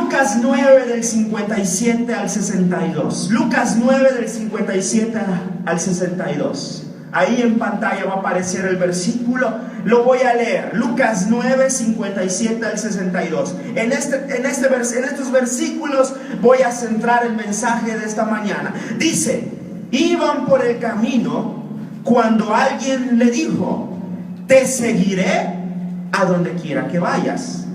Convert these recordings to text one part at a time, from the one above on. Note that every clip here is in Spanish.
Lucas 9 del 57 al 62. Lucas 9 del 57 al 62. Ahí en pantalla va a aparecer el versículo. Lo voy a leer. Lucas 9, 57 al 62. En estos versículos voy a centrar el mensaje de esta mañana. Dice: iban por el camino cuando alguien le dijo: te seguiré a donde quiera que vayas.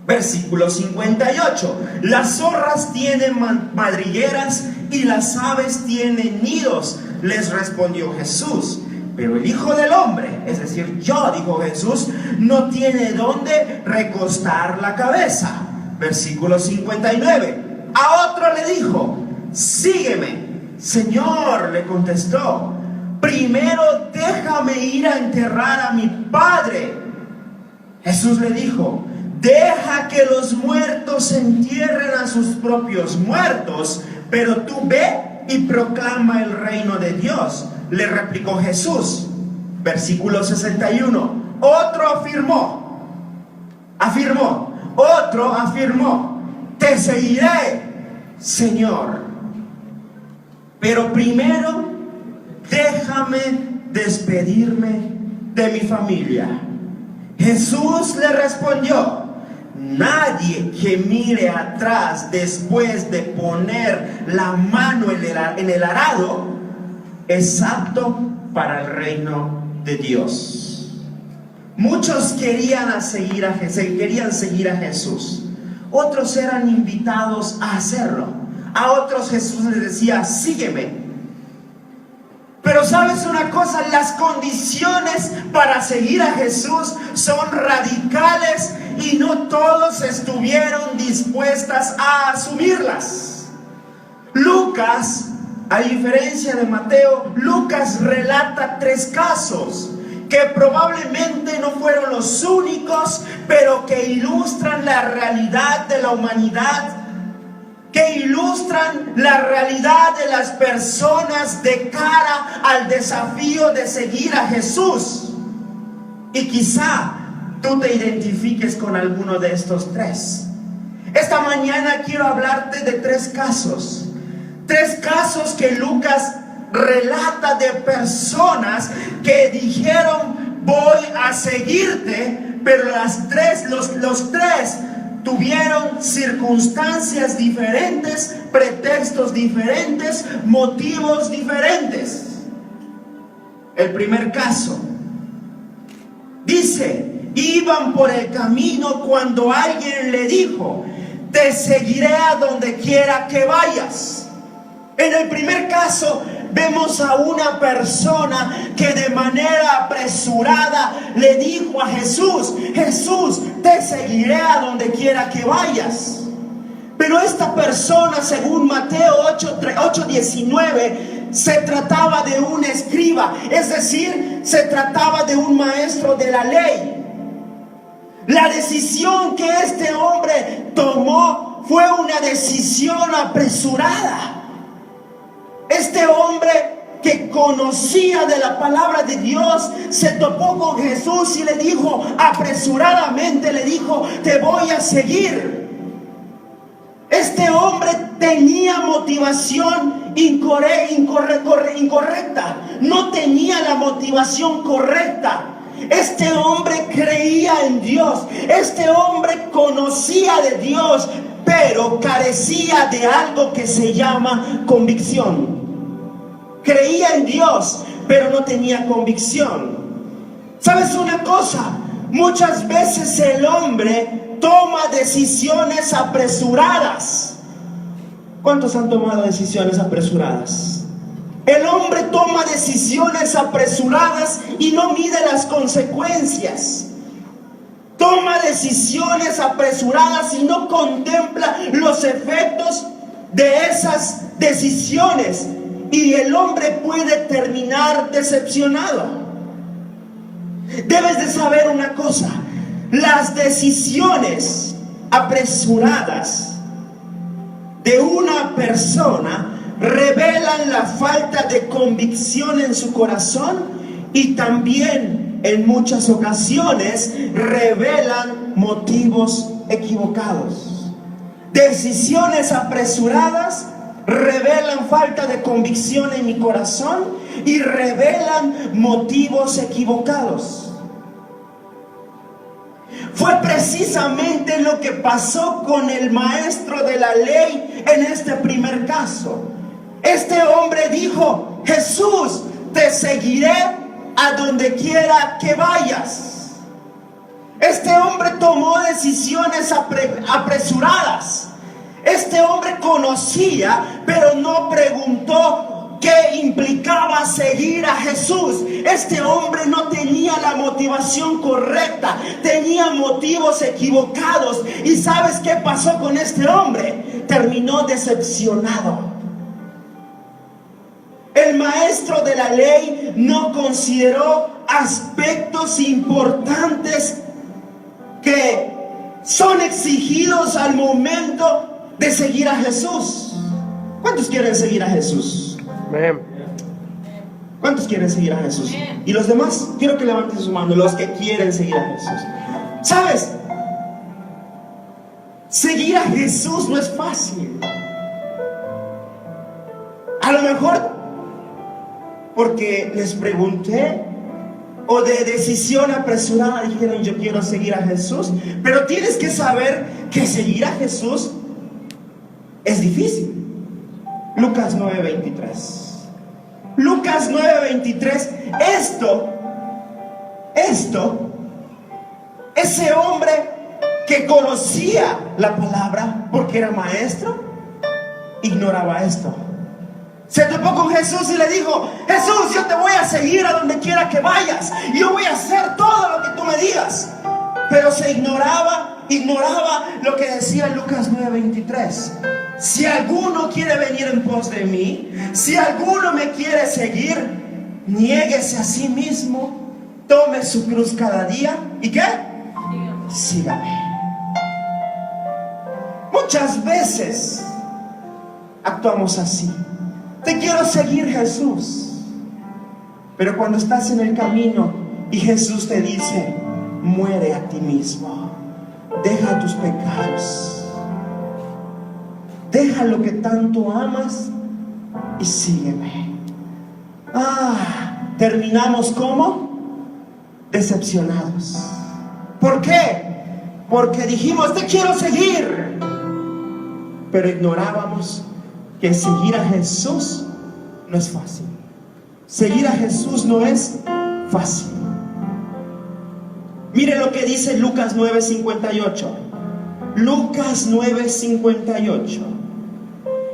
Versículo 58. Las zorras tienen madrigueras y las aves tienen nidos, les respondió Jesús. Pero el Hijo del Hombre, es decir, yo, dijo Jesús, no tiene dónde recostar la cabeza. Versículo 59. A otro le dijo: sígueme. Señor, le contestó, primero déjame ir a enterrar a mi padre. Jesús le dijo: deja que los muertos entierren a sus propios muertos, pero tú ve y proclama el reino de Dios. Le replicó Jesús. Versículo 61. Otro afirmó: te seguiré, Señor, pero primero déjame despedirme de mi familia. Jesús le respondió: nadie que mire atrás después de poner la mano en el arado es apto para el reino de Dios. Muchos querían seguir a Jesús. Otros eran invitados a hacerlo. A otros Jesús les decía: sígueme. Pero ¿sabes una cosa? Las condiciones para seguir a Jesús son radicales y no todos estuvieron dispuestas a asumirlas. Lucas, a diferencia de Mateo, Lucas relata 3 casos que probablemente no fueron los únicos, pero que ilustran la realidad de la humanidad, que ilustran la realidad de las personas de cara al desafío de seguir a Jesús. Y quizá tú te identifiques con alguno de estos 3. Esta mañana quiero hablarte de 3 casos. 3 casos que Lucas relata de personas que dijeron: voy a seguirte, pero los tres tuvieron circunstancias diferentes, pretextos diferentes, motivos diferentes. El primer caso dice: iban por el camino cuando alguien le dijo: te seguiré a donde quiera que vayas. En el primer caso vemos a una persona que de manera apresurada le dijo a Jesús: Jesús, te seguiré a donde quiera que vayas. Pero esta persona, según Mateo 8:19, se trataba de un escriba, es decir, se trataba de un maestro de la ley. La decisión que este hombre tomó fue una decisión apresurada. Este hombre, que conocía de la palabra de Dios, se topó con Jesús y le dijo, apresuradamente le dijo: te voy a seguir. Este hombre tenía motivación incorrecta, no tenía la motivación correcta. Este hombre creía en Dios, este hombre conocía de Dios, pero carecía de algo que se llama convicción. Creía en Dios, pero no tenía convicción. ¿Sabes una cosa? Muchas veces el hombre toma decisiones apresuradas. ¿Cuántos han tomado decisiones apresuradas? El hombre toma decisiones apresuradas y no mide las consecuencias. Toma decisiones apresuradas y no contempla los efectos de esas decisiones. Y el hombre puede terminar decepcionado. Debes de saber una cosa: las decisiones apresuradas de una persona revelan la falta de convicción en su corazón, y también en muchas ocasiones revelan motivos equivocados. decisiones apresuradas revelan falta de convicción en mi corazón y revelan motivos equivocados. Fue precisamente lo que pasó con el maestro de la ley en este primer caso. Este hombre dijo: Jesús, te seguiré a donde quiera que vayas. Este hombre tomó decisiones apresuradas. Este hombre conocía, pero no preguntó qué implicaba seguir a Jesús. Este hombre no tenía la motivación correcta, tenía motivos equivocados. ¿Y sabes qué pasó con este hombre? Terminó decepcionado. El maestro de la ley no consideró aspectos importantes que son exigidos al momento de seguir a Jesús. ¿Cuántos quieren seguir a Jesús? Amén. ¿Cuántos quieren seguir a Jesús? Y los demás, quiero que levanten su mano, los que quieren seguir a Jesús. ¿Sabes? Seguir a Jesús no es fácil. A lo mejor porque les pregunté, o de decisión apresurada dijeron: yo quiero seguir a Jesús. Pero tienes que saber que seguir a Jesús es difícil. Lucas 9:23. Lucas 9:23. Ese hombre que conocía la palabra porque era maestro, ignoraba esto. Se topó con Jesús y le dijo: Jesús, yo te voy a seguir a donde quiera que vayas, y yo voy a hacer todo lo que tú me digas. Pero se ignoraba lo que decía Lucas 9:23. Si alguno quiere venir en pos de mí, si alguno me quiere seguir, niéguese a sí mismo, tome su cruz cada día. ¿Y qué? Sígame. Muchas veces actuamos así. Te quiero seguir, Jesús. Pero cuando estás en el camino y Jesús te dice: muere a ti mismo, deja tus pecados, deja lo que tanto amas y sígueme. Terminamos como decepcionados. ¿Por qué? Porque dijimos: te quiero seguir, pero ignorábamos que seguir a Jesús no es fácil. Seguir a Jesús no es fácil. Mire lo que dice Lucas 9:58. Lucas 9:58.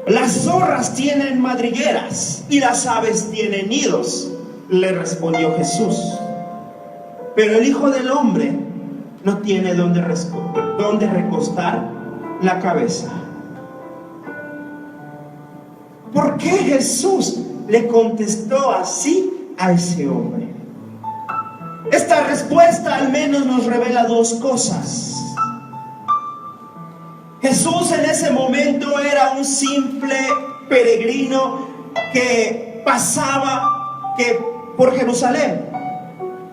Las zorras tienen madrigueras y las aves tienen nidos, le respondió Jesús. Pero el Hijo del Hombre no tiene donde recostar la cabeza. ¿Por qué Jesús le contestó así a ese hombre? Esta respuesta al menos nos revela dos cosas. Jesús en ese momento era un simple peregrino que pasaba por Jerusalén.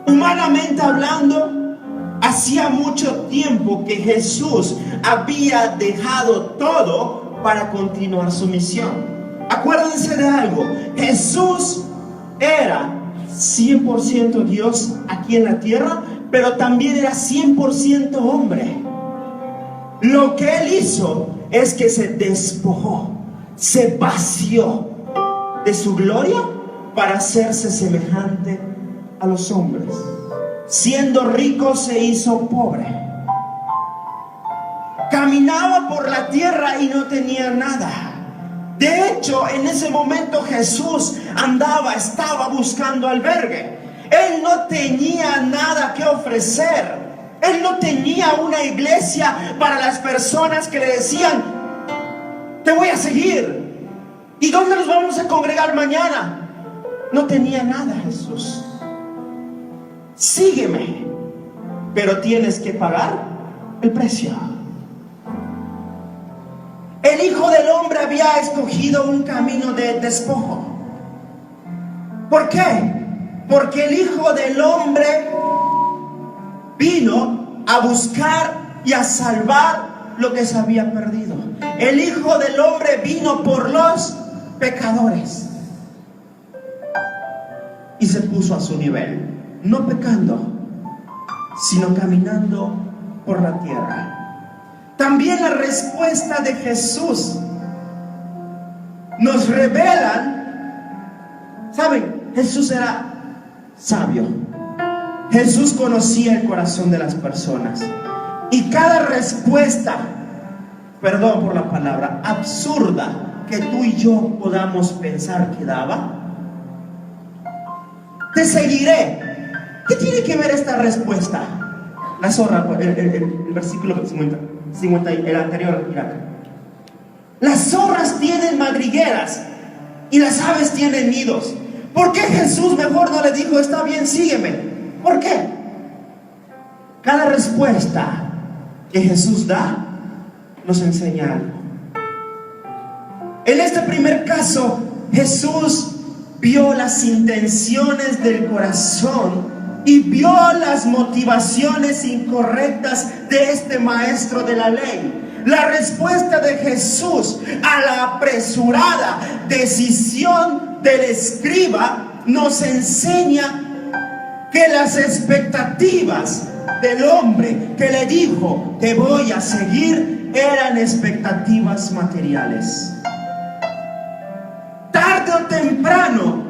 Humanamente hablando, hacía mucho tiempo que Jesús había dejado todo para continuar su misión. Acuérdense de algo: Jesús era 100% Dios aquí en la tierra, pero también era 100% hombre. Lo que Él hizo es que se despojó, se vació de su gloria para hacerse semejante a los hombres. Siendo rico se hizo pobre. Caminaba por la tierra y no tenía nada. De hecho, en ese momento Jesús estaba buscando albergue. Él no tenía nada que ofrecer. Él no tenía una iglesia para las personas que le decían: te voy a seguir. ¿Y dónde nos vamos a congregar mañana? No tenía nada Jesús. Sígueme, pero tienes que pagar el precio. El Hijo del Hombre había escogido un camino de despojo. ¿Por qué? Porque el Hijo del Hombre vino a buscar y a salvar lo que se había perdido. el Hijo del Hombre vino por los pecadores. Y se puso a su nivel, no pecando, sino caminando por la tierra. También la respuesta de Jesús nos revelan, ¿saben? Jesús era sabio. Jesús conocía el corazón de las personas. Y cada respuesta, perdón por la palabra, absurda que tú y yo podamos pensar que daba, te seguiré. ¿Qué tiene que ver esta respuesta? La zorra, el versículo 50, el anterior, mira. Las zorras tienen madrigueras y las aves tienen nidos. ¿Por qué Jesús mejor no le dijo, está bien, sígueme? ¿Por qué? Cada respuesta que Jesús da nos enseña algo. En este primer caso, Jesús vio las intenciones del corazón y vio las motivaciones incorrectas de este maestro de la ley. La respuesta de Jesús a la apresurada decisión del escriba nos enseña que las expectativas del hombre que le dijo, te voy a seguir, eran expectativas materiales. Tarde o temprano,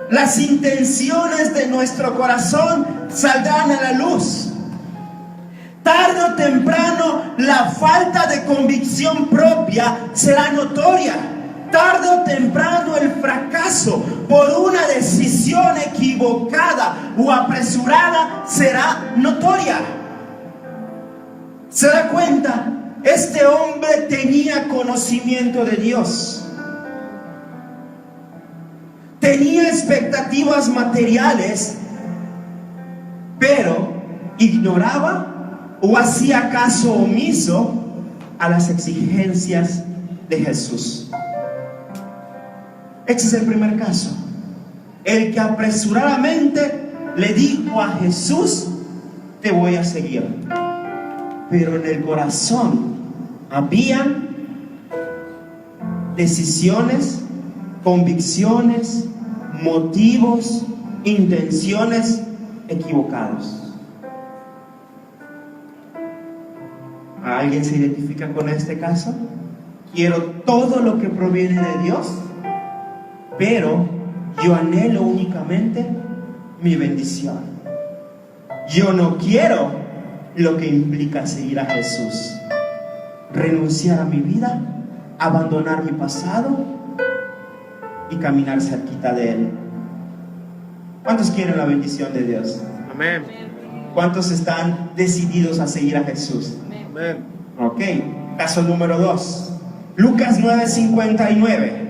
las intenciones de nuestro corazón saldrán a la luz. Tarde o temprano, la falta de convicción propia será notoria. Tarde o temprano, el fracaso por una decisión equivocada o apresurada será notoria. ¿Se da cuenta? Este hombre tenía conocimiento de Dios. Tenía expectativas materiales, pero ignoraba o hacía caso omiso a las exigencias de Jesús. Este es el primer caso. El que apresuradamente le dijo a Jesús, te voy a seguir. Pero en el corazón habían decisiones, convicciones, motivos, intenciones equivocados. ¿Alguien se identifica con este caso? Quiero todo lo que proviene de Dios, pero yo anhelo únicamente mi bendición. Yo no quiero lo que implica seguir a Jesús. Renunciar a mi vida, abandonar mi pasado y caminar cerquita de Él. ¿Cuántos quieren la bendición de Dios? Amén. ¿Cuántos están decididos a seguir a Jesús? Amén. Ok, caso número 2. Lucas 9:59.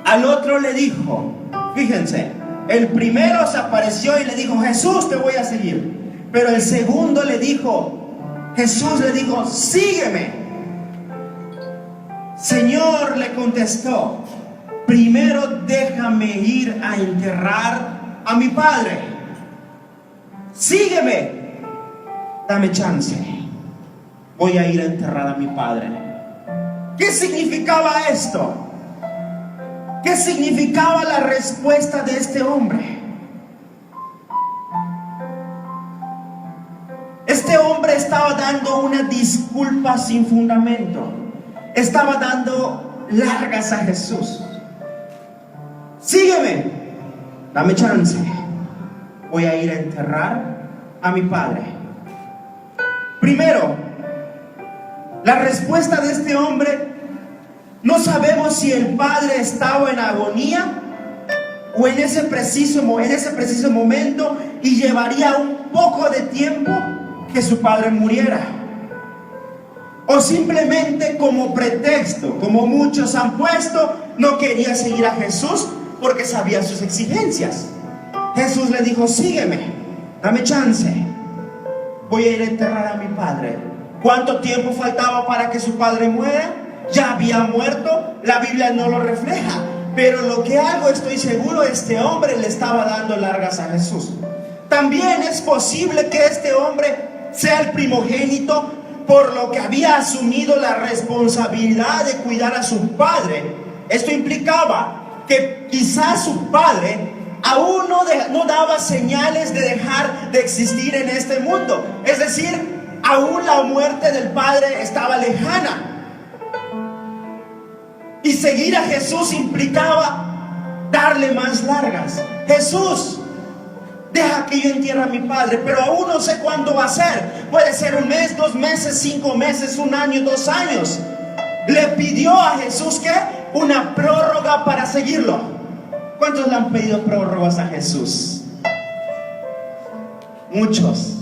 Al otro le dijo, fíjense, el primero se apareció y le dijo, Jesús, te voy a seguir. Pero el segundo le dijo, Jesús le dijo, sígueme. Señor, le contestó, primero déjame ir a enterrar a mi padre. Sígueme, dame chance. Voy a ir a enterrar a mi padre. ¿Qué significaba esto? ¿Qué significaba la respuesta de este hombre? Este hombre estaba dando una disculpa sin fundamento. Estaba dando largas a Jesús. Sígueme, dame chance. Voy a ir a enterrar a mi padre. Primero, la respuesta de este hombre, no sabemos si el padre estaba en agonía o en ese preciso momento y llevaría un poco de tiempo que su padre muriera. O simplemente como pretexto, como muchos han puesto, no quería seguir a Jesús porque sabía sus exigencias. Jesús le dijo, sígueme, dame chance. Voy a ir a enterrar a mi padre. ¿Cuánto tiempo faltaba para que su padre muera? Ya había muerto, la Biblia no lo refleja. Pero lo que hago, estoy seguro, este hombre le estaba dando largas a Jesús. También es posible que este hombre sea el primogénito, por lo que había asumido la responsabilidad de cuidar a su padre. Esto implicaba que quizás su padre aún no daba señales de dejar de existir en este mundo. Es decir, aún la muerte del padre estaba lejana. Y seguir a Jesús implicaba darle más largas. Jesús, deja que yo entierre a mi padre, pero aún no sé cuándo va a ser. Puede ser 1 mes, 2 meses, 5 meses, 1 año, 2 años. Le pidió a Jesús que una prórroga para seguirlo. ¿Cuántos le han pedido prórrogas a Jesús? Muchos.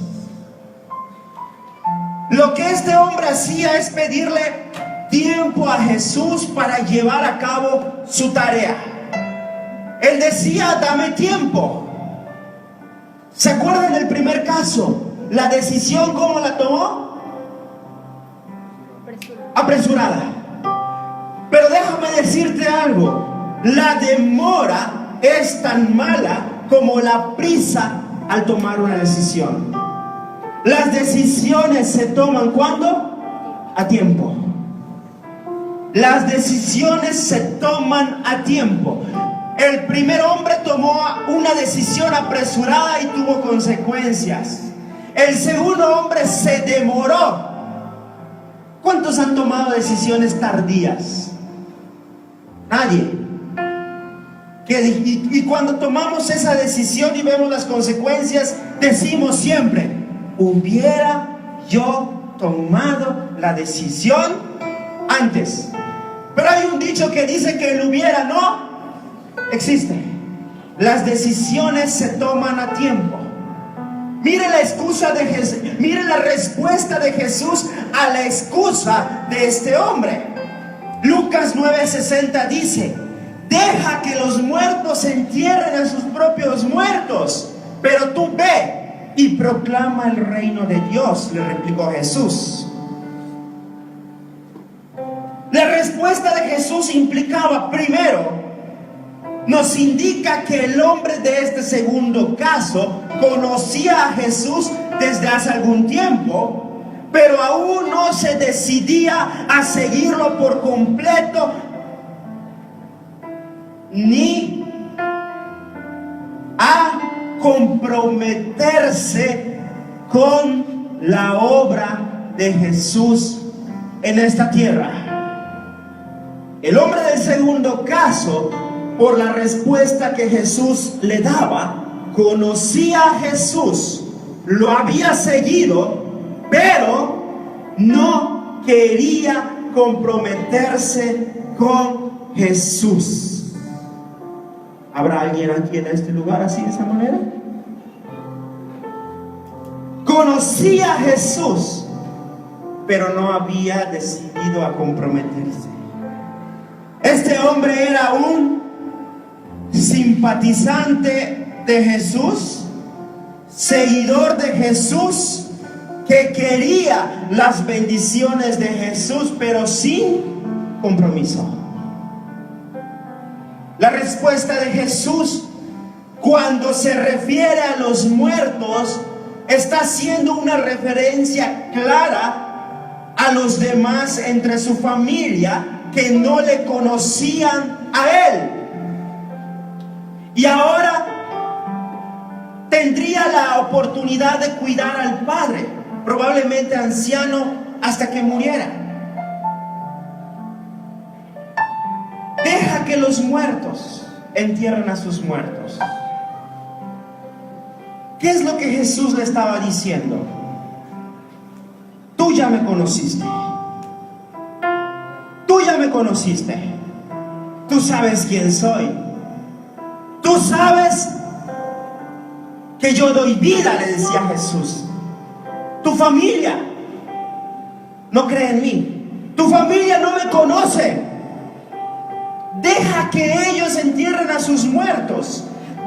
Lo que este hombre hacía es pedirle tiempo a Jesús para llevar a cabo su tarea. Él decía, dame tiempo. ¿Se acuerdan del primer caso? La decisión, ¿cómo la tomó? Apresurada. Pero déjame decirte algo. La demora es tan mala como la prisa al tomar una decisión. Las decisiones se toman ¿cuándo? A tiempo. Las decisiones se toman a tiempo. El primer hombre tomó una decisión apresurada y tuvo consecuencias. El segundo hombre se demoró. ¿Cuántos han tomado decisiones tardías? Nadie. Y cuando tomamos esa decisión y vemos las consecuencias, decimos siempre, hubiera yo tomado la decisión antes. Pero hay un dicho que dice que el hubiera no existe. Las decisiones se toman a tiempo. Mire la excusa de Jesús, mire la respuesta de Jesús a la excusa de este hombre. Lucas 9:60 dice, deja que los muertos entierren a sus propios muertos, pero tú ve y proclama el reino de Dios, le replicó Jesús. La respuesta de Jesús implicaba, primero, nos indica que el hombre de este segundo caso conocía a Jesús desde hace algún tiempo, pero aún no se decidía a seguirlo por completo, ni a comprometerse con la obra de Jesús en esta tierra. El hombre del segundo caso, por la respuesta que Jesús le daba, conocía a Jesús, lo había seguido, pero no quería comprometerse con Jesús. ¿Habrá alguien aquí en este lugar así de esa manera? Conocía a Jesús, pero no había decidido a comprometerse. Este hombre era un simpatizante de Jesús, seguidor de Jesús, que quería las bendiciones de Jesús, pero sin compromiso. La respuesta de Jesús, cuando se refiere a los muertos, está haciendo una referencia clara a los demás entre su familia que no le conocían a él. Y ahora tendría la oportunidad de cuidar al padre, probablemente anciano, hasta que muriera. Deja que los muertos entierren a sus muertos. ¿Qué es lo que Jesús le estaba diciendo? Tú ya me conociste. Tú ya me conociste. Tú sabes quién soy. Tú sabes que yo doy vida, le decía Jesús. Tu familia no cree en mí. Tu familia no me conoce. Deja que ellos entierren a sus muertos.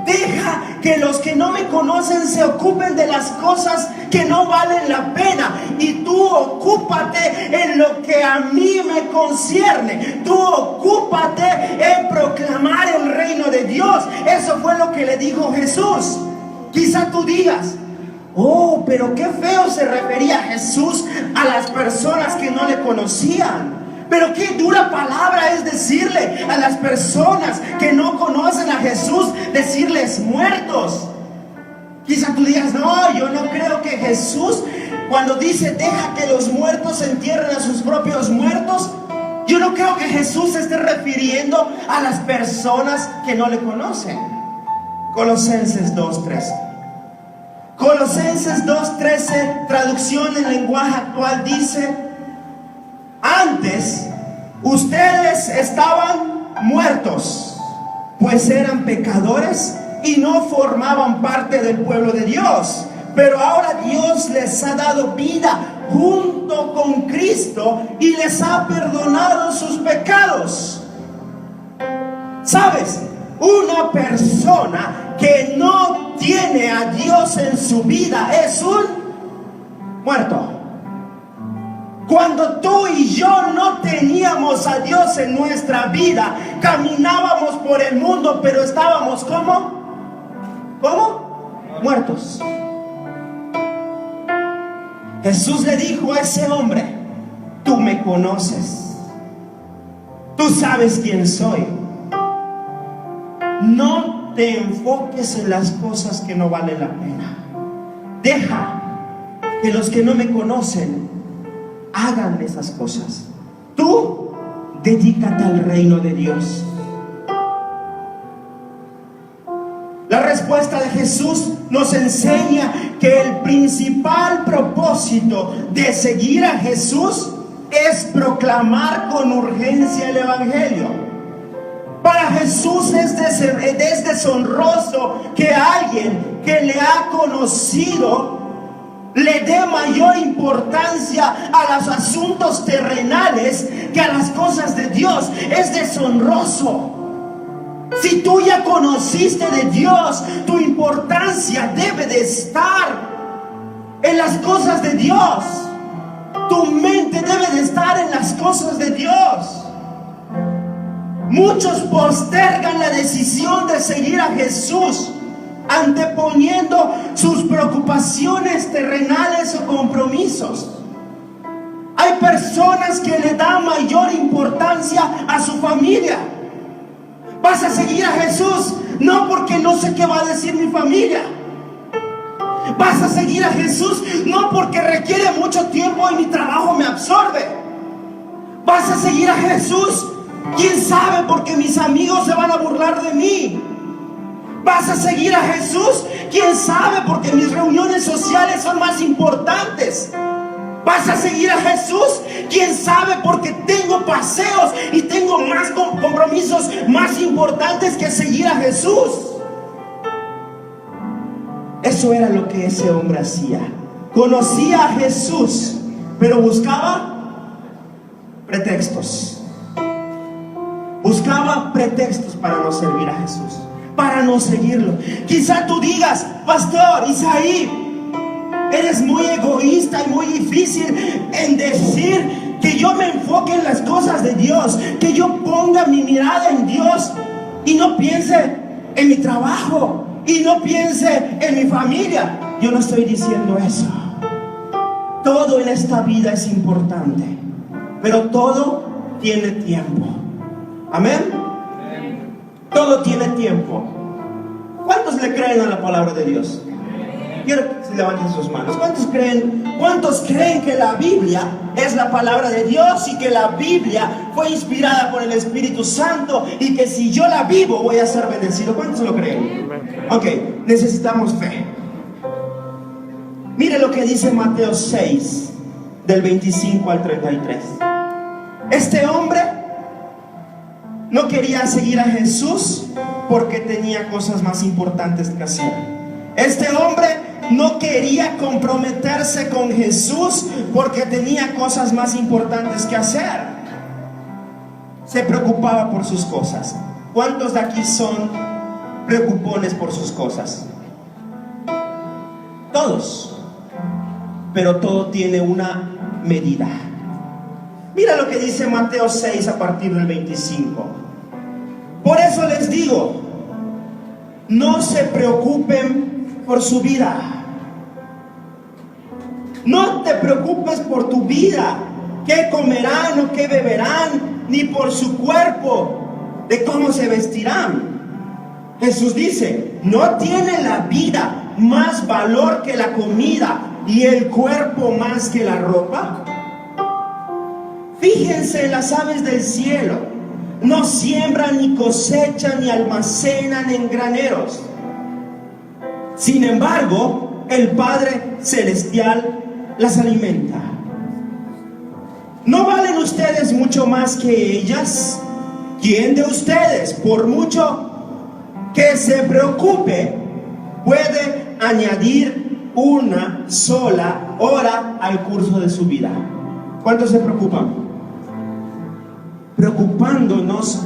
Deja que los que no me conocen se ocupen de las cosas que no valen la pena. Y tú ocúpate en lo que a mí me concierne. Tú ocúpate en proclamar el reino de Dios. Eso fue lo que le dijo Jesús. Quizá tú digas, Oh, pero qué feo se refería Jesús a las personas que no le conocían. Pero qué dura palabra es decirle a las personas que no conocen a Jesús, decirles muertos. Quizá tú digas, no, yo no creo que Jesús, cuando dice deja que los muertos entierren a sus propios muertos, yo no creo que Jesús se esté refiriendo a las personas que no le conocen. Colosenses 2:13. Colosenses 2:13, traducción en lenguaje actual, dice: antes ustedes estaban muertos, pues eran pecadores y no formaban parte del pueblo de Dios. Pero ahora Dios les ha dado vida junto con Cristo y les ha perdonado sus pecados. ¿Sabes? Una persona que no tiene a Dios en su vida es un muerto. Cuando tú y yo no teníamos a Dios en nuestra vida, caminábamos por el mundo, pero estábamos ¿cómo? Muertos. Jesús le dijo a ese hombre: tú me conoces, tú sabes quién soy. No te enfoques en las cosas que no valen la pena. Deja que los que no me conocen hagan esas cosas. Tú dedícate al reino de Dios. La respuesta de Jesús nos enseña que el principal propósito de seguir a Jesús es proclamar con urgencia el Evangelio. Para Jesús es deshonroso que alguien que le ha conocido le dé mayor importancia a los asuntos terrenales que a las cosas de Dios. Es deshonroso. Si tú ya conociste de Dios, tu importancia debe de estar en las cosas de Dios. Tu mente debe de estar en las cosas de Dios. Muchos postergan la decisión de seguir a Jesús, anteponiendo sus preocupaciones terrenales o compromisos. Hay personas que le dan mayor importancia a su familia. Vas a seguir a Jesús no porque no sé qué va a decir mi familia. Vas a seguir a Jesús no porque requiere mucho tiempo y mi trabajo me absorbe. Vas a seguir a Jesús, quién sabe, porque mis amigos se van a burlar de mí. Vas a seguir a Jesús, quién sabe, porque mis reuniones sociales son más importantes. Vas a seguir a Jesús, quién sabe, porque tengo paseos y tengo más compromisos más importantes que seguir a Jesús. Eso era lo que ese hombre hacía. Conocía a Jesús, pero buscaba pretextos. Buscaba pretextos para no servir a Jesús, para no seguirlo. Quizá tú digas: pastor Isaí, eres muy egoísta y muy difícil en decir que yo me enfoque en las cosas de Dios, que yo ponga mi mirada en Dios y no piense en mi trabajo y no piense en mi familia. Yo no estoy diciendo eso. Todo en esta vida es importante, pero todo tiene tiempo. Amén. Todo tiene tiempo. ¿Cuántos le creen a la palabra de Dios? Quiero que se levanten sus manos. ¿Cuántos creen que la Biblia es la palabra de Dios y que la Biblia fue inspirada por el Espíritu Santo y que si yo la vivo voy a ser bendecido? ¿Cuántos lo creen? Ok, necesitamos fe. Mire lo que dice Mateo 6, del 25 al 33. Este hombre no quería seguir a Jesús porque tenía cosas más importantes que hacer. Este hombre no quería comprometerse con Jesús porque tenía cosas más importantes que hacer. Se preocupaba por sus cosas. ¿Cuántos de aquí son preocupones por sus cosas? Todos. Pero todo tiene una medida. Mira lo que dice Mateo 6 a partir del 25. Por eso les digo, no se preocupen por su vida. No te preocupes por tu vida, qué comerán o qué beberán, ni por su cuerpo, de cómo se vestirán. Jesús dice, ¿no tiene la vida más valor que la comida y el cuerpo más que la ropa? Fíjense en las aves del cielo, no siembran ni cosechan ni almacenan en graneros. Sin embargo, el Padre Celestial las alimenta. ¿No valen ustedes mucho más que ellas? ¿Quién de ustedes, por mucho que se preocupe, puede añadir una sola hora al curso de su vida? ¿Cuántos se preocupan? Preocupándonos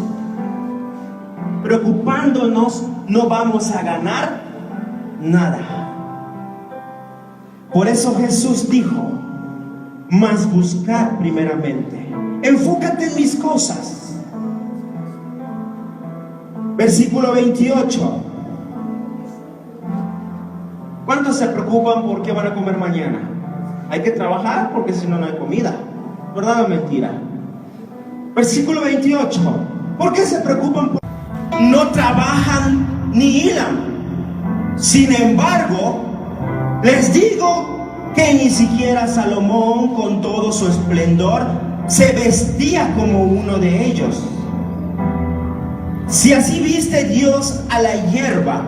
no vamos a ganar nada. Por eso Jesús dijo, mas buscar primeramente. Enfócate en mis cosas. Versículo 28. ¿Cuántos se preocupan por qué van a comer mañana? Hay que trabajar porque si no, no hay comida. ¿Verdad o mentira? Versículo 28. ¿Por qué se preocupan? No trabajan ni hilan. Sin embargo, les digo que ni siquiera Salomón, con todo su esplendor, se vestía como uno de ellos. Si así viste Dios a la hierba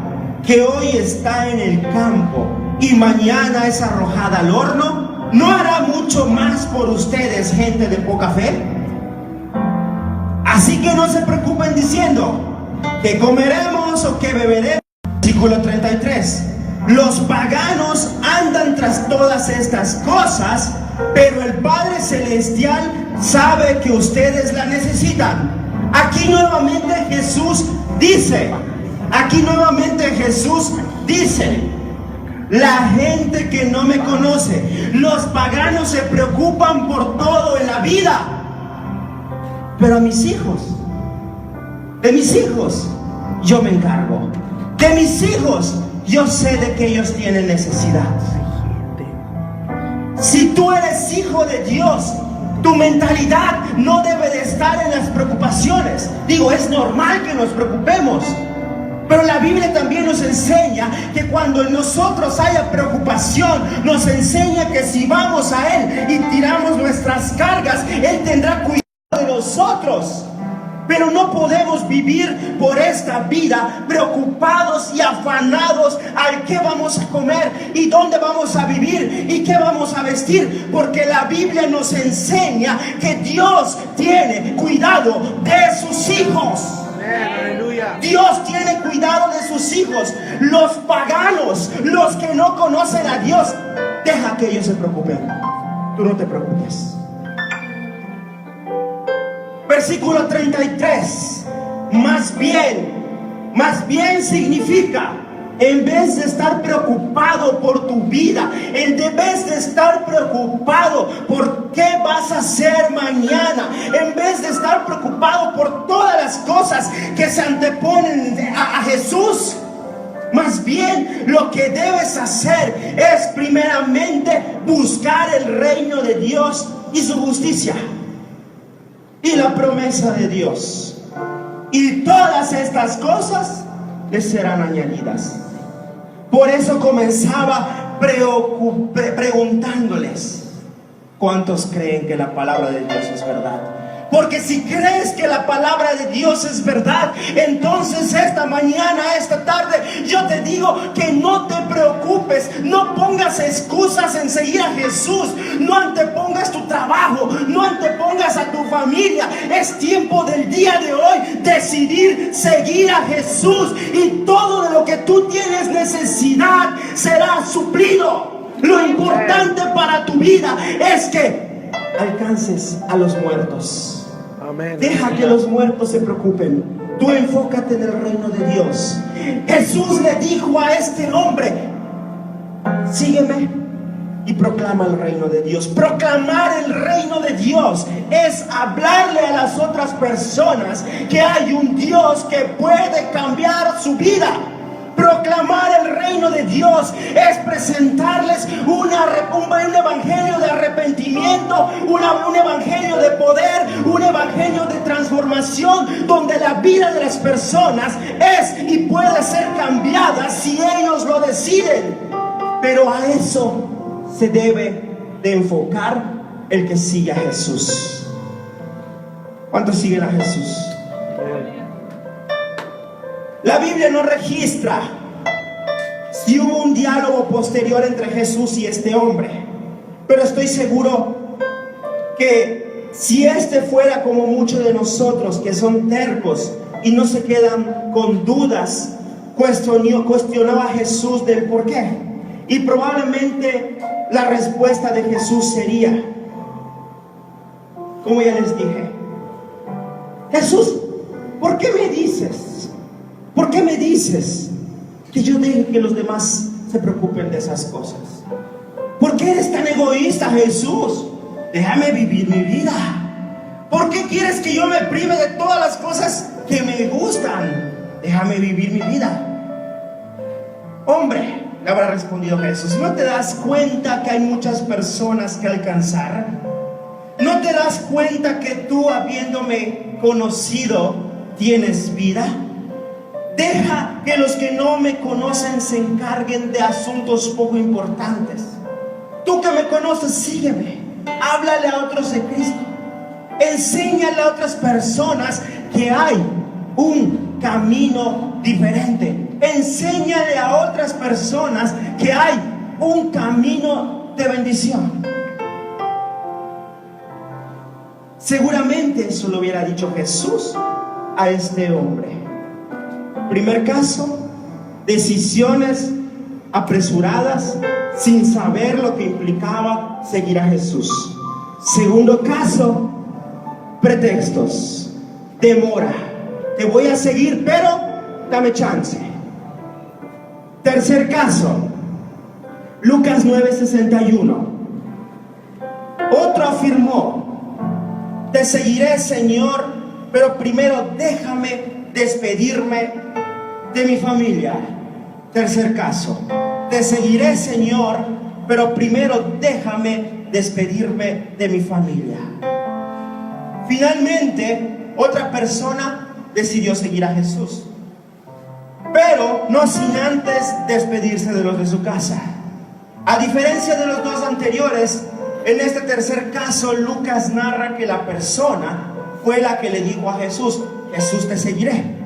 que hoy está en el campo y mañana es arrojada al horno, ¿no hará mucho más por ustedes, gente de poca fe? Así que no se preocupen diciendo que comeremos o que beberemos. Versículo 33. Los paganos andan tras todas estas cosas, pero el Padre Celestial sabe que ustedes la necesitan. Aquí nuevamente Jesús dice, la gente que no me conoce, los paganos se preocupan por todo en la vida, pero a mis hijos, de mis hijos, yo me encargo. De mis hijos, yo sé de que ellos tienen necesidad. Si tú eres hijo de Dios, tu mentalidad no debe de estar en las preocupaciones. Digo, es normal que nos preocupemos, pero la Biblia también nos enseña que cuando en nosotros haya preocupación, nos enseña que si vamos a Él y tiramos nuestras cargas, Él tendrá cuidado de nosotros. Pero no podemos vivir por esta vida preocupados y afanados al qué vamos a comer y dónde vamos a vivir y qué vamos a vestir, porque la Biblia nos enseña que Dios tiene cuidado de sus hijos. Aleluya. Dios tiene cuidado de sus hijos. Los paganos, los que no conocen a Dios, deja que ellos se preocupen. Tú no te preocupes. Versículo 33. Más bien significa, en vez de estar preocupado por tu vida, en vez de estar preocupado por qué vas a hacer mañana, en vez de estar preocupado por todas las cosas que se anteponen a Jesús, más bien lo que debes hacer es primeramente buscar el reino de Dios y su justicia y la promesa de Dios, y todas estas cosas les serán añadidas. Por eso comenzaba preguntándoles, ¿cuántos creen que la palabra de Dios es verdad? Porque si crees que la palabra de Dios es verdad, entonces esta mañana, esta tarde, yo te digo que no te preocupes, no pongas excusas en seguir a Jesús, no antepongas tu trabajo, no antepongas a tu familia. Es tiempo del día de hoy decidir seguir a Jesús, y todo de lo que tú tienes necesidad será suplido. Lo importante para tu vida es que alcances a los muertos. Amén. Deja que los muertos se preocupen. Tú enfócate en el reino de Dios. Jesús le dijo a este hombre, sígueme y proclama el reino de Dios. Proclamar el reino de Dios es hablarle a las otras personas que hay un Dios que puede cambiar su vida. Proclamar el reino de Dios es presentarles un evangelio de arrepentimiento, un evangelio de poder, un evangelio de transformación, donde la vida de las personas es y puede ser cambiada si ellos lo deciden. Pero a eso se debe de enfocar el que sigue a Jesús. ¿Cuántos siguen a Jesús? La Biblia no registra si hubo un diálogo posterior entre Jesús y este hombre, pero estoy seguro que si este fuera como muchos de nosotros que son tercos y no se quedan con dudas, cuestionó a Jesús del por qué. Y probablemente la respuesta de Jesús sería, como ya les dije: Jesús, ¿por qué me dices? ¿Por qué me dices que yo deje que los demás se preocupen de esas cosas? ¿Por qué eres tan egoísta, Jesús? Déjame vivir mi vida. ¿Por qué quieres que yo me prive de todas las cosas que me gustan? Déjame vivir mi vida. Hombre, le habrá respondido Jesús, ¿no te das cuenta que hay muchas personas que alcanzar? ¿No te das cuenta que tú, habiéndome conocido, tienes vida? Deja que los que no me conocen se encarguen de asuntos poco importantes. Tú que me conoces, sígueme. Háblale a otros de Cristo. Enséñale a otras personas que hay un camino diferente. Enséñale a otras personas que hay un camino de bendición. Seguramente eso lo hubiera dicho Jesús a este hombre. Primer caso, decisiones apresuradas sin saber lo que implicaba seguir a Jesús. Segundo caso, pretextos, demora. Te voy a seguir, pero dame chance. Tercer caso, Lucas 9:61. Otro afirmó: te seguiré, Señor, pero primero déjame despedirme de mi familia. Tercer caso, te seguiré, Señor, pero primero déjame despedirme de mi familia. Finalmente, otra persona decidió seguir a Jesús, pero no sin antes despedirse de los de su casa. A diferencia de los dos anteriores, en este tercer caso Lucas narra que la persona fue la que le dijo a Jesús: Jesús, te seguiré.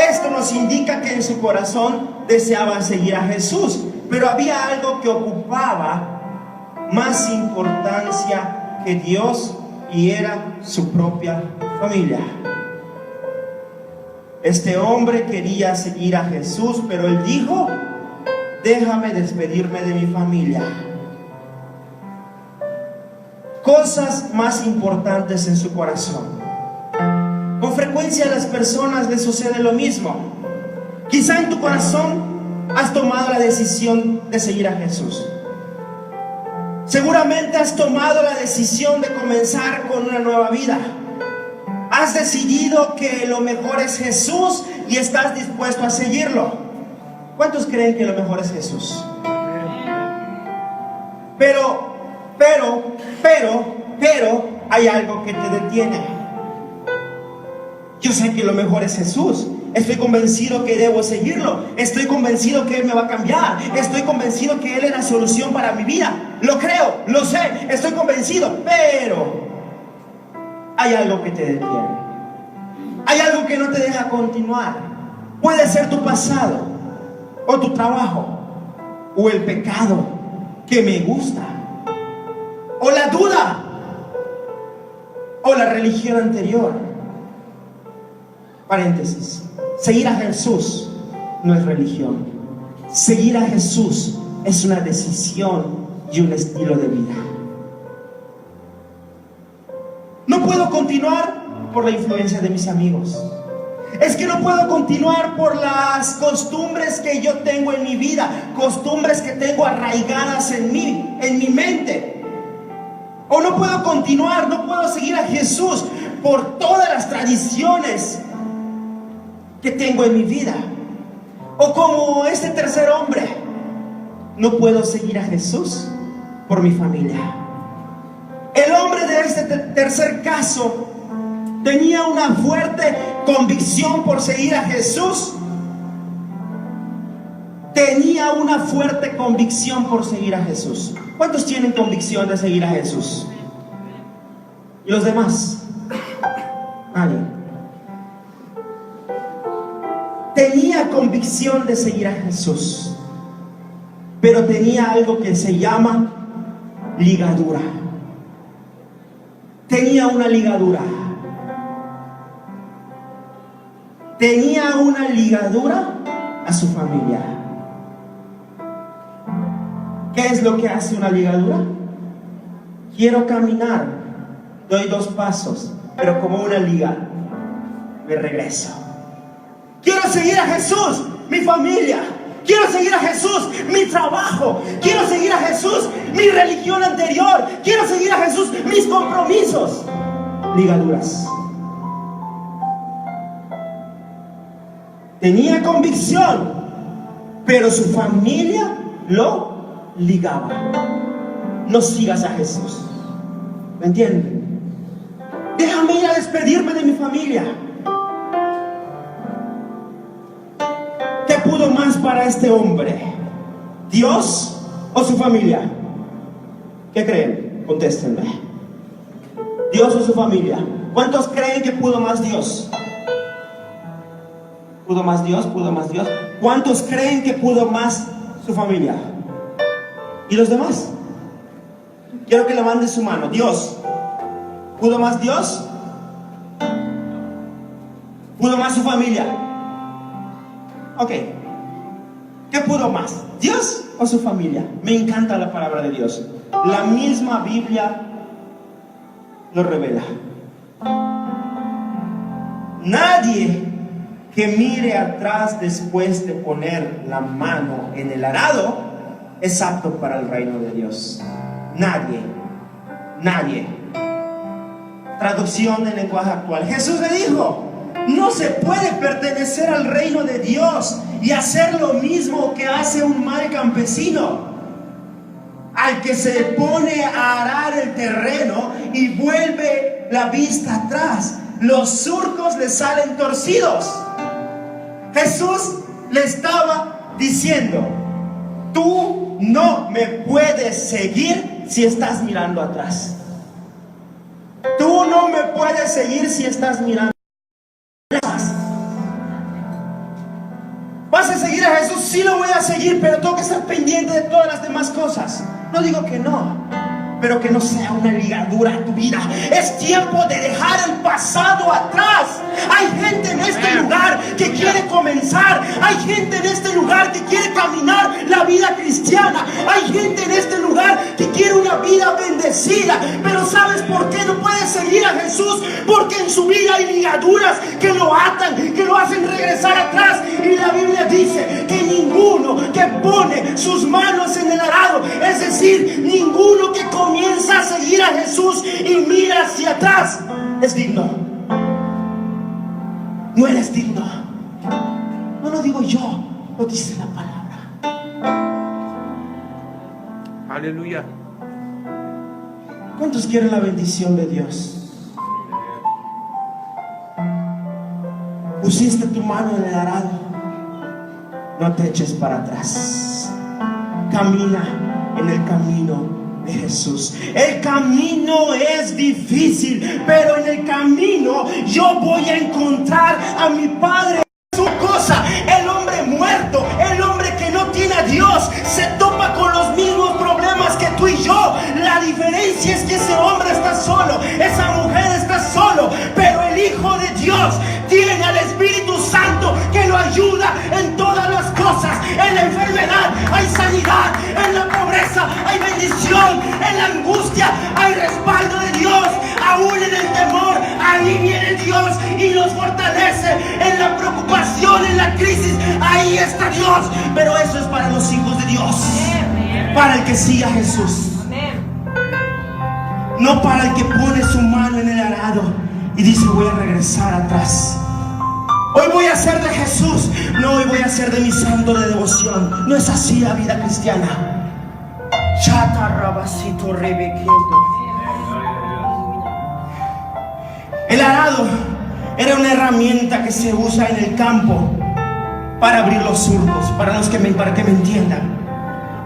Esto nos indica que en su corazón deseaban seguir a Jesús, pero había algo que ocupaba más importancia que Dios, y era su propia familia. Este hombre quería seguir a Jesús, pero él dijo: déjame despedirme de mi familia. Cosas más importantes en su corazón. Con frecuencia a las personas les sucede lo mismo. Quizá en tu corazón has tomado la decisión de seguir a Jesús. Seguramente has tomado la decisión de comenzar con una nueva vida. Has decidido que lo mejor es Jesús y estás dispuesto a seguirlo. ¿Cuántos creen que lo mejor es Jesús? Pero hay algo que te detiene. Yo sé que lo mejor es Jesús. Estoy convencido que debo seguirlo. Estoy convencido que Él me va a cambiar. Estoy convencido que Él es la solución para mi vida. Lo creo, lo sé, estoy convencido. Pero hay algo que te detiene. Hay algo que no te deja continuar. Puede ser tu pasado, o tu trabajo, o el pecado que me gusta, o la duda, o la religión anterior. Paréntesis: seguir a Jesús no es religión. Seguir a Jesús es una decisión y un estilo de vida. No puedo continuar por la influencia de mis amigos. Es que no puedo continuar por las costumbres que yo tengo en mi vida, costumbres que tengo arraigadas en mi mente. O no puedo continuar, no puedo seguir a Jesús por todas las tradiciones que tengo en mi vida. O como este tercer hombre, no puedo seguir a Jesús por mi familia. El hombre de este tercer caso tenía una fuerte convicción por seguir a Jesús. Tenía una fuerte convicción por seguir a Jesús. ¿Cuántos tienen convicción de seguir a Jesús? ¿Y los demás? Nadie. Tenía convicción de seguir a Jesús, pero tenía algo que se llama ligadura. Tenía una ligadura. Tenía una ligadura a su familia. ¿Qué es lo que hace una ligadura? Quiero caminar, doy 2 pasos, pero como una liga, me regreso. Quiero seguir a Jesús, mi familia. Quiero seguir a Jesús, mi trabajo. Quiero seguir a Jesús, mi religión anterior. Quiero seguir a Jesús, mis compromisos. Ligaduras. Tenía convicción, pero su familia lo ligaba. No sigas a Jesús. ¿Me entienden? Déjame ir a despedirme de mi familia. ¿Qué pudo más para este hombre? ¿Dios o su familia? ¿Qué creen? Contéstenme. ¿Dios o su familia? ¿Cuántos creen que pudo más Dios? ¿Pudo más Dios? ¿Pudo más Dios? ¿Cuántos creen que pudo más su familia? ¿Y los demás? Quiero que levanten su mano. Dios. ¿Pudo más Dios? ¿Pudo más su familia? Ok. ¿Qué pudo más? ¿Dios o su familia? Me encanta la palabra de Dios. La misma Biblia lo revela. Nadie que mire atrás después de poner la mano en el arado es apto para el reino de Dios. Nadie. Nadie. Traducción en lenguaje actual. Jesús le dijo: no se puede pertenecer al reino de Dios y hacer lo mismo que hace un mal campesino, al que se pone a arar el terreno y vuelve la vista atrás. Los surcos le salen torcidos. Jesús le estaba diciendo: tú no me puedes seguir si estás mirando atrás. Tú no me puedes seguir si estás mirando atrás. ¿Vas a seguir a Jesús? Sí, lo voy a seguir, pero tengo que estar pendiente de todas las demás cosas. No digo que no, pero que no sea una ligadura a tu vida. Es tiempo de dejar el pasado atrás. Hay gente en este lugar que quiere comenzar. Hay gente en este lugar que quiere caminar la vida cristiana. Hay gente en este lugar que quiere una vida bendecida. Pero ¿sabes por qué no puede seguir a Jesús? Porque en su vida hay ligaduras que lo atan, que lo hacen regresar atrás. Y la Biblia dice que ninguno que pone sus manos en el arado, es decir, ninguno que comienza a seguir a Jesús y mira hacia atrás, es digno. No eres digno. No lo digo yo, lo dice la palabra. Aleluya. ¿Cuántos quieren la bendición de Dios? Pusiste tu mano en el arado, no te eches para atrás. Camina en el camino de Jesús. El camino es difícil, pero en el camino yo voy a encontrar a mi Padre. Su cosa, el hombre muerto, el hombre que no tiene a Dios, se topa con los mismos problemas que tú y yo. La diferencia es que ese hombre está solo, esa mujer está solo, pero el Hijo de Dios tiene al Espíritu Santo que lo ayuda en todas las cosas. En la enfermedad hay sanidad, en la pobreza hay bendición, en la angustia hay respaldo de Dios, aún en el temor ahí viene Dios y nos fortalece. En la preocupación, en la crisis, ahí está Dios. Pero eso es para los hijos de Dios, para el que sigue a Jesús, no para el que pone su mano en el arado y dice: voy a regresar atrás. Hoy voy a ser de Jesús. No, hoy voy a ser de mi santo de devoción. No es así la vida cristiana. Chatarrabacito rebequendo. El arado era una herramienta que se usa en el campo para abrir los surcos, para que me entiendan.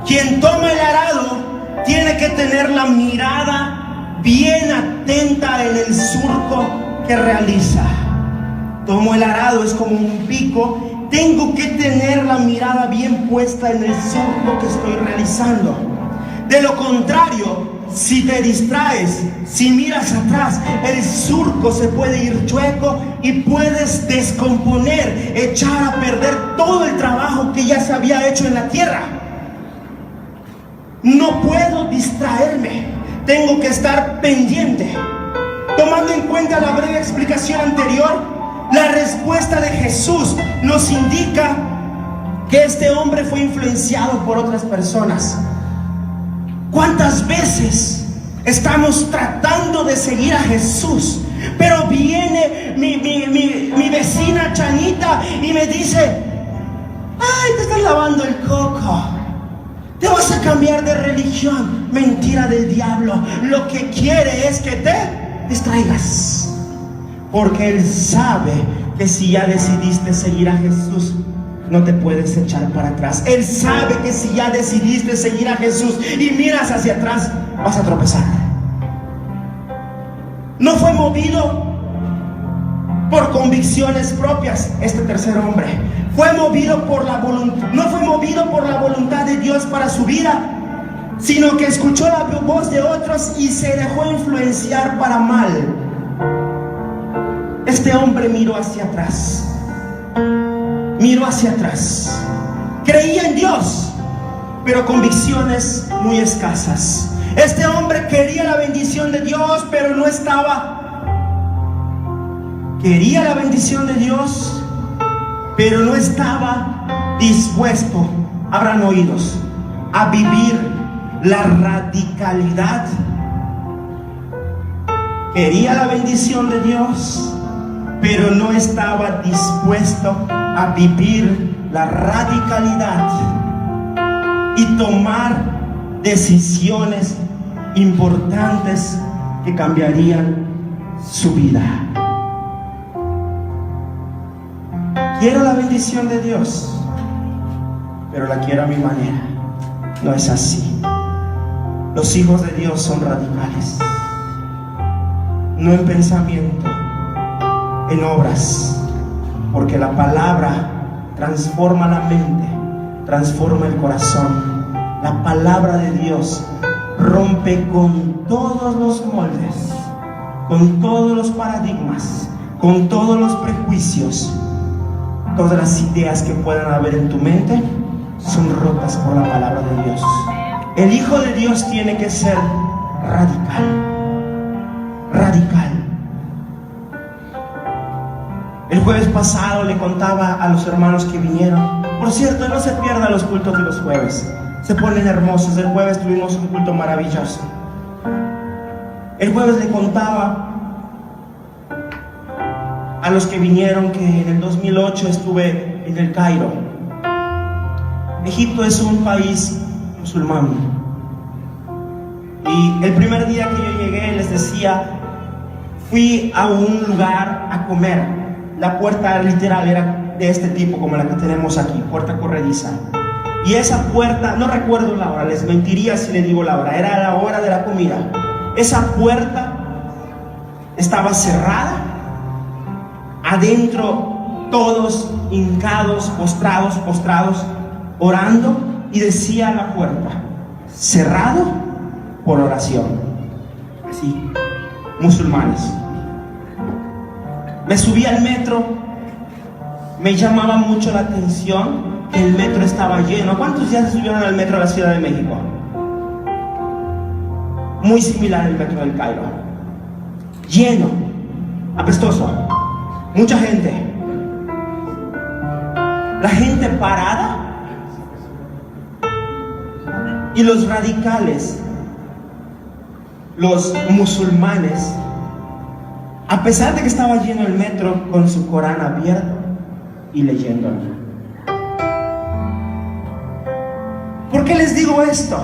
Quien toma el arado tiene que tener la mirada bien atenta en el surco que realiza. Tomo el arado, es como un pico. Tengo que tener la mirada bien puesta en el surco que estoy realizando. De lo contrario, si te distraes, si miras atrás, el surco se puede ir chueco y puedes descomponer, echar a perder todo el trabajo que ya se había hecho en la tierra. No puedo distraerme, tengo que estar pendiente. Tomando en cuenta la breve explicación anterior, la respuesta de Jesús nos indica que este hombre fue influenciado por otras personas. ¿Cuántas veces estamos tratando de seguir a Jesús, pero viene mi vecina Chanita y me dice: ay, te estás lavando el coco, te vas a cambiar de religión? Mentira del diablo. Lo que quiere es que te distraigas, porque Él sabe que si ya decidiste seguir a Jesús, no te puedes echar para atrás. Él sabe que si ya decidiste seguir a Jesús y miras hacia atrás, vas a tropezar. No fue movido por convicciones propias este tercer hombre. Fue movido por la voluntad. No fue movido por la voluntad de Dios para su vida, sino que escuchó la voz de otros y se dejó influenciar para mal. Este hombre miró hacia atrás. Miró hacia atrás. Creía en Dios, pero convicciones muy escasas. Este hombre quería la bendición de Dios, pero no estaba. Quería la bendición de Dios, pero no estaba dispuesto, abran oídos, a vivir la radicalidad. Quería la bendición de Dios, pero no estaba dispuesto a vivir la radicalidad y tomar decisiones importantes que cambiarían su vida. Quiero la bendición de Dios, pero la quiero a mi manera. No es así. Los hijos de Dios son radicales, no en pensamiento, en obras, porque la palabra transforma la mente, transforma el corazón. La palabra de Dios rompe con todos los moldes, con todos los paradigmas, con todos los prejuicios. Todas las ideas que puedan haber en tu mente son rotas por la palabra de Dios. El Hijo de Dios tiene que ser radical. Radical. El jueves pasado le contaba a los hermanos que vinieron. Por cierto, no se pierdan los cultos de los jueves. Se ponen hermosos. El jueves tuvimos un culto maravilloso. El jueves le contaba a los que vinieron que en el 2008 estuve en el Cairo. Egipto es un país musulmán. Y el primer día que yo llegué, les decía, fui a un lugar a comer. La puerta literal era de este tipo, como la que tenemos aquí, puerta corrediza. Y esa puerta, no recuerdo la hora, les mentiría si les digo la hora, era la hora de la comida. Esa puerta estaba cerrada. Adentro todos hincados, postrados, orando, y decía la puerta: cerrado por oración. Así, musulmanes. Me subí al metro, me llamaba mucho la atención que el metro estaba lleno. ¿Cuántos ya se subieron al metro de la Ciudad de México? Muy similar al metro del Cairo. Lleno, apestoso. Mucha gente. La gente parada. Y los radicales, los musulmanes, a pesar de que estaba lleno el metro con su Corán abierto, y leyéndolo. ¿Por qué les digo esto?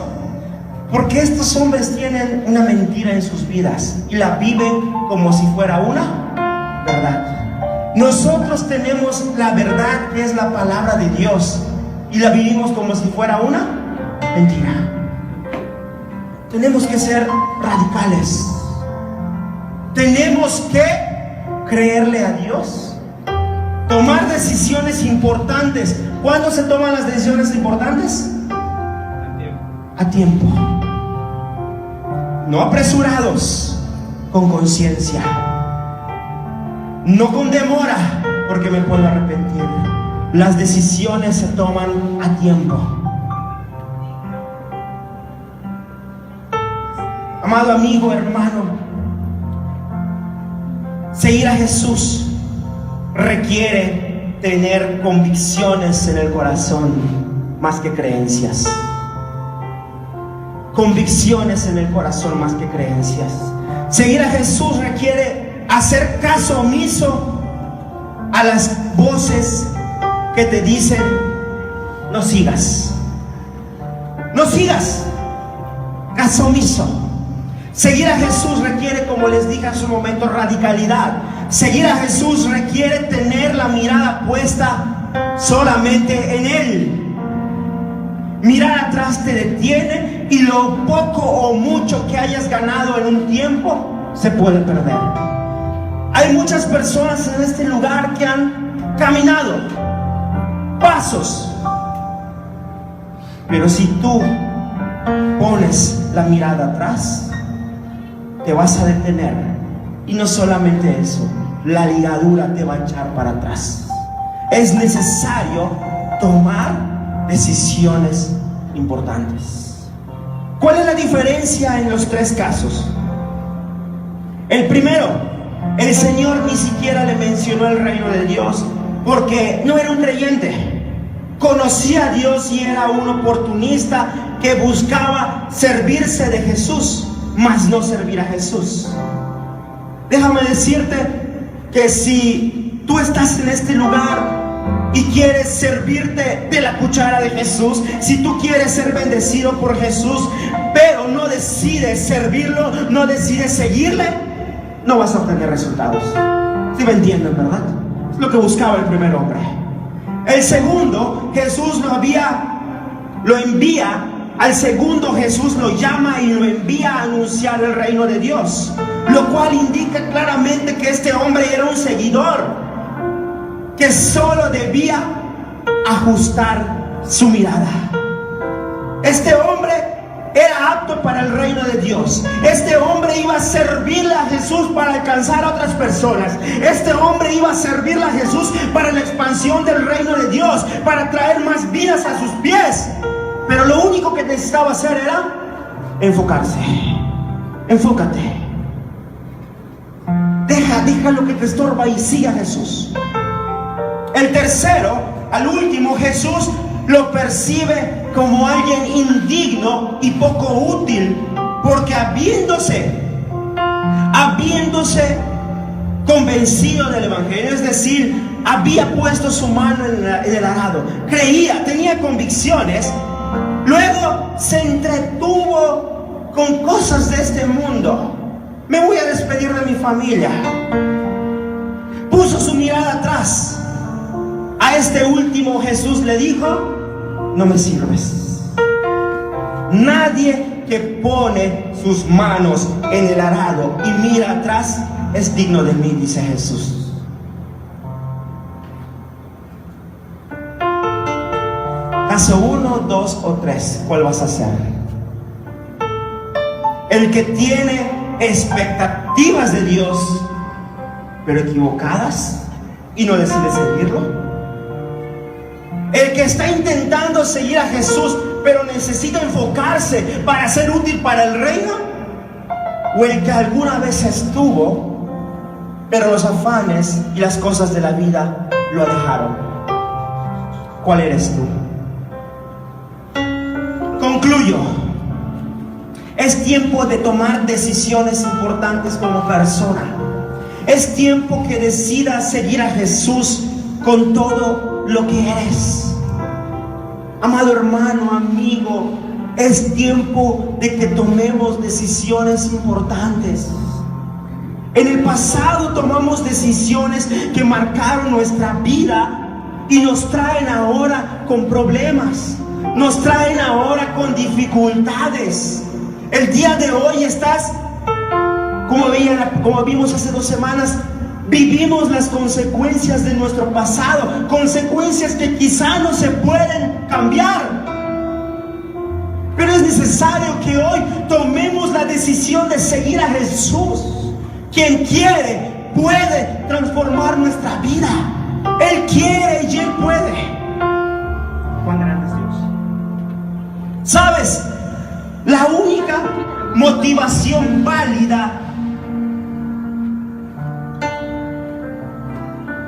Porque estos hombres tienen una mentira en sus vidas y la viven como si fuera una verdad. Nosotros tenemos la verdad, que es la palabra de Dios, y la vivimos como si fuera una mentira. Tenemos que ser radicales. Tenemos que creerle a Dios. Tomar decisiones importantes. ¿Cuándo se toman las decisiones importantes? A tiempo. No apresurados, con conciencia. No con demora, porque me puedo arrepentir. Las decisiones se toman a tiempo. Amado amigo, hermano, seguir a Jesús requiere tener convicciones en el corazón más que creencias. Convicciones en el corazón más que creencias. Seguir a Jesús requiere hacer caso omiso a las voces que te dicen: no sigas, no sigas. Caso omiso. Seguir a Jesús requiere, como les dije hace un momento, radicalidad. Seguir a Jesús requiere tener la mirada puesta solamente en Él. Mirar atrás te detiene, y lo poco o mucho que hayas ganado en un tiempo se puede perder. Hay muchas personas en este lugar que han caminado pasos, pero si tú pones la mirada atrás, te vas a detener. Y no solamente eso, la ligadura te va a echar para atrás. Es necesario tomar decisiones importantes. ¿Cuál es la diferencia en los tres casos? El primero, el Señor ni siquiera le mencionó el reino de Dios, porque no era un creyente. Conocía a Dios y era un oportunista que buscaba servirse de Jesús, mas no servir a Jesús. Déjame decirte que si tú estás en este lugar y quieres servirte de la cuchara de Jesús, si tú quieres ser bendecido por Jesús, pero no decides servirlo, no decides seguirle, no vas a obtener resultados. ¿Sí me entienden, verdad? Es lo que buscaba el primer hombre. El segundo, Jesús lo envía. Al segundo, Jesús lo llama y lo envía a anunciar el reino de Dios, lo cual indica claramente que este hombre era un seguidor, que solo debía ajustar su mirada. Este hombre era apto para el reino de Dios. Este hombre iba a servirle a Jesús para alcanzar a otras personas. Este hombre iba a servirle a Jesús para la expansión del reino de Dios, para traer más vidas a sus pies. Pero lo único que necesitaba hacer era enfocarse. Enfócate. Deja lo que te estorba y sigue a Jesús. El tercero, al último, Jesús lo percibe como alguien indigno y poco útil, porque habiéndose convencido del evangelio, es decir, había puesto su mano en el arado, creía, tenía convicciones, luego se entretuvo con cosas de este mundo. Me voy a despedir de mi familia. Puso su mirada atrás. A este último Jesús le dijo: no me sirves. Nadie que pone sus manos en el arado y mira atrás es digno de mí, dice Jesús. Caso 1, 2 o 3, ¿cuál vas a hacer? El que tiene expectativas de Dios, pero equivocadas, y no decide seguirlo. El que está intentando seguir a Jesús, pero necesita enfocarse para ser útil para el reino. O el que alguna vez estuvo, pero los afanes y las cosas de la vida lo alejaron. ¿Cuál eres tú? Concluyo. Es tiempo de tomar decisiones importantes como persona. Es tiempo que decidas seguir a Jesús con todo lo que eres. Amado hermano, amigo, es tiempo de que tomemos decisiones importantes. En el pasado tomamos decisiones que marcaron nuestra vida y nos traen ahora con problemas, nos traen ahora con dificultades. El día de hoy estás, como vimos hace 2 semanas, vivimos las consecuencias de nuestro pasado, consecuencias que quizá no se pueden cambiar. Pero es necesario que hoy tomemos la decisión de seguir a Jesús. Quien quiere, puede transformar nuestra vida. Él quiere y Él puede. Cuán grande es Dios. ¿Sabes? La única motivación válida,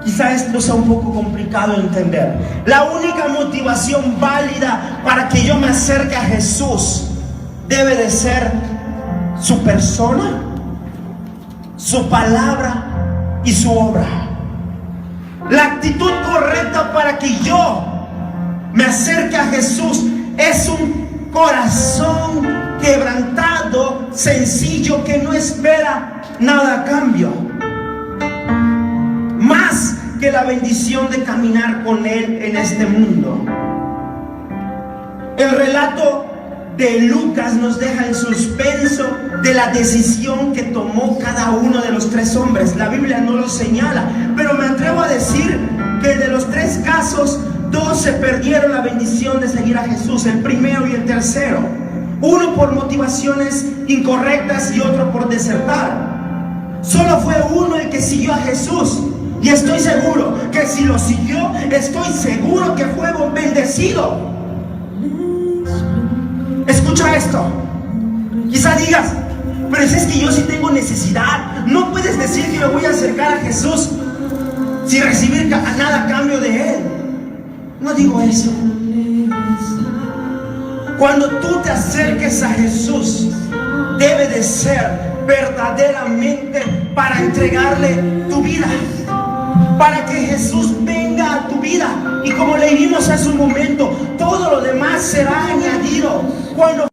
quizá esto sea un poco complicado de entender. La única motivación válida para que yo me acerque a Jesús debe de ser su persona, su palabra y su obra. La actitud correcta para que yo me acerque a Jesús es un corazón quebrantado, sencillo, que no espera nada a cambio, más que la bendición de caminar con Él en este mundo. El relato de Lucas nos deja en suspenso de la decisión que tomó cada uno de los 3 hombres. La Biblia no lo señala, pero me atrevo a decir que de los 3 casos, 2 se perdieron la bendición de seguir a Jesús, el primero y el tercero. Uno por motivaciones incorrectas y otro por desertar. Solo fue uno el que siguió a Jesús, y estoy seguro que si lo siguió, estoy seguro que fue bendecido. Escucha esto. Quizá digas, pero es que yo sí tengo necesidad. No puedes decir que me voy a acercar a Jesús sin recibir nada a cambio de Él. No digo eso. Cuando tú te acerques a Jesús, debe de ser verdaderamente para entregarle tu vida, para que Jesús venga a tu vida. Y como leímos hace un momento, todo lo demás será añadido. Cuando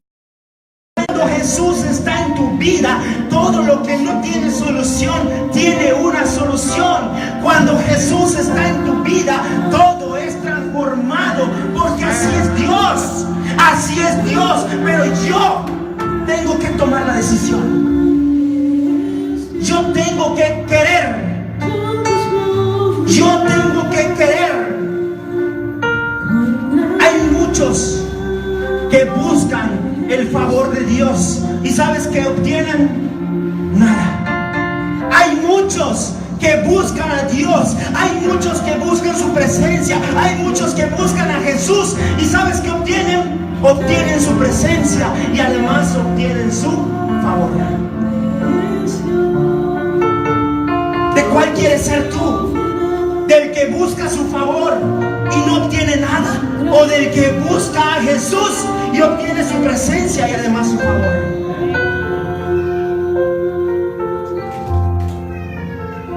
Jesús está en tu vida, todo lo que no tiene solución tiene una solución. Cuando Jesús está en tu vida, todo es transformado, porque así es Dios. Así es Dios. Pero yo tengo que tomar la decisión. Yo tengo que querer. Yo tengo que querer. Hay muchos que buscan el favor de Dios, y ¿sabes qué obtienen? Nada. Hay muchos que buscan a Dios, hay muchos que buscan su presencia, hay muchos que buscan a Jesús, y ¿sabes qué obtienen? Obtienen su presencia y además obtienen su favor. ¿De cuál quieres ser tú? ¿Del que busca su favor y no obtiene nada? ¿O del que busca a Jesús y obtiene su presencia y además su favor?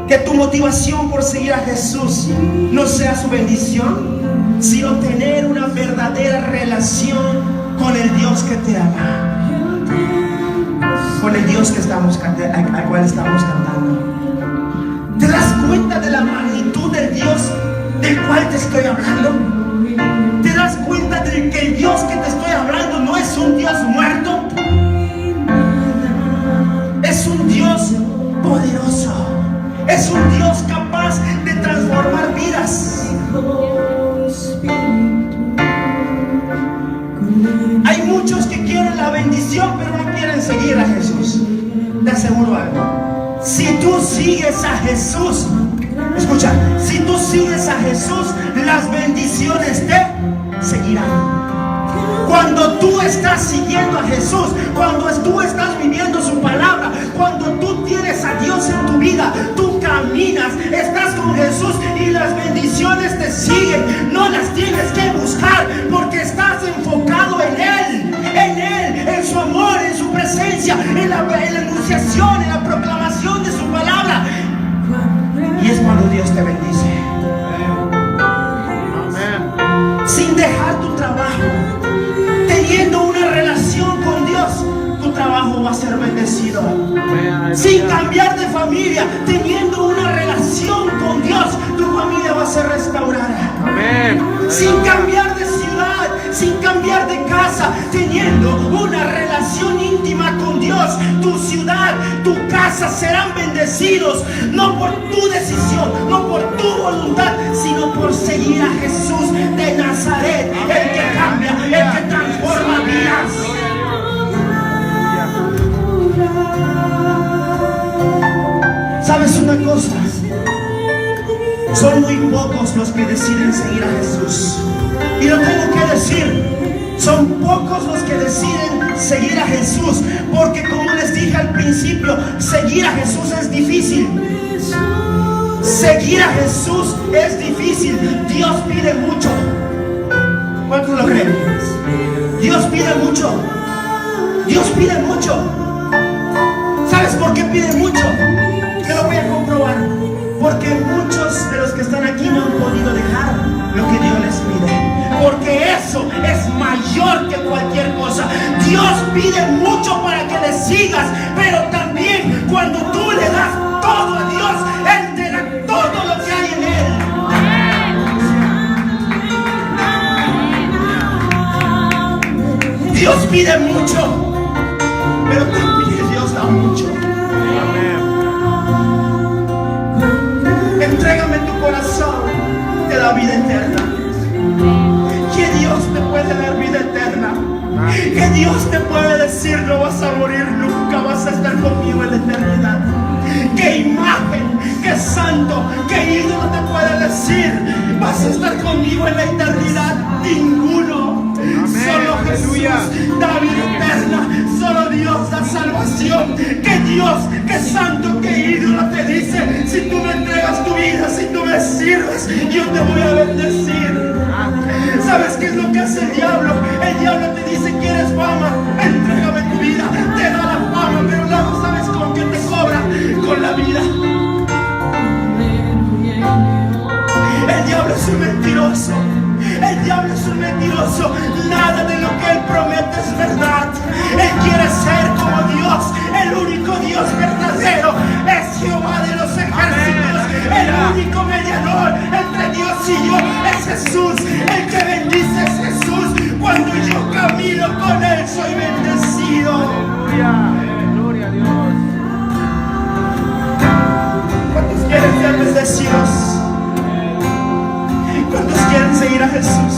Que tu motivación por seguir a Jesús no sea su bendición, sino tener una verdadera relación con el Dios que te ama, con el Dios que al cual estamos cantando. ¿Te das cuenta de la magnitud del Dios del cual te estoy hablando? ¿Te das cuenta de que el Dios que te estoy hablando no es un Dios muerto? Es un Dios poderoso. Es un Dios capaz de transformar vidas. Hay muchos que quieren la bendición, pero no quieren seguir a Jesús. Te aseguro algo. Si tú sigues a Jesús, escucha, si tú sigues a Jesús, las bendiciones te seguirán. Cuando tú estás siguiendo a Jesús, cuando tú estás viviendo su palabra, cuando tú tienes a Dios en tu vida, tú caminas, estás con Jesús y las bendiciones te siguen. No las tienes que buscar porque estás enfocado en Él, en su amor, en su presencia, en la enunciación, en la proclamación de su palabra. Y es cuando Dios te bendice. bendecido. Amén. Sin cambiar de familia, teniendo una relación con Dios, tu familia va a ser restaurada. Amén. Sin cambiar de ciudad, sin cambiar de casa, teniendo una relación íntima con Dios, tu ciudad, tu casa serán bendecidos, no por tu decisión, no por tu voluntad, sino por seguir a Jesús de Nazaret, el que cambia, el que transforma vidas. ¿Sabes una cosa? Son muy pocos los que deciden seguir a Jesús. Y lo tengo que decir, son pocos los que deciden seguir a Jesús, porque como les dije al principio, seguir a Jesús es difícil. Seguir a Jesús es difícil. Dios pide mucho. ¿Cuántos lo creen? Dios pide mucho. Dios pide mucho. ¿Sabes por qué pide mucho? Que lo voy a comprobar. Porque muchos de los que están aquí no han podido dejar lo que Dios les pide. Porque eso es mayor que cualquier cosa. Dios pide mucho para que le sigas, pero también cuando tú le das todo a Dios, Él te da todo lo que hay en Él. Dios pide mucho, pero también Dios da mucho. Entrégame tu corazón, te da vida eterna. Que Dios te puede dar vida eterna. Que Dios te puede decir: no vas a morir nunca, vas a estar conmigo en la eternidad. ¿Qué imagen, qué santo, qué ídolo te puede decir: vas a estar conmigo en la eternidad? Ninguno. Solo Jesús da vida eterna. Solo Dios da salvación. Que Dios, que santo, que ídolo te dice: si tú me entregas tu vida, si tú me sirves, yo te voy a bendecir. ¿Sabes qué es lo que hace el diablo? El diablo te dice: ¿quieres fama? Entrégame tu vida. Te da la fama, pero luego ¿sabes con qué te cobra? Con la vida. El diablo es un mentiroso. El diablo es un mentiroso. Nada de lo que él promete es verdad. Él quiere ser como Dios. El único Dios verdadero es Jehová de los ejércitos. El único mediador entre Dios y yo es Jesús. El que bendice es Jesús. Cuando yo camino con Él soy bendecido. Gloria a Dios. ¿Cuántos quieren ser bendecidos? ¿Cuántos quieren seguir a Jesús?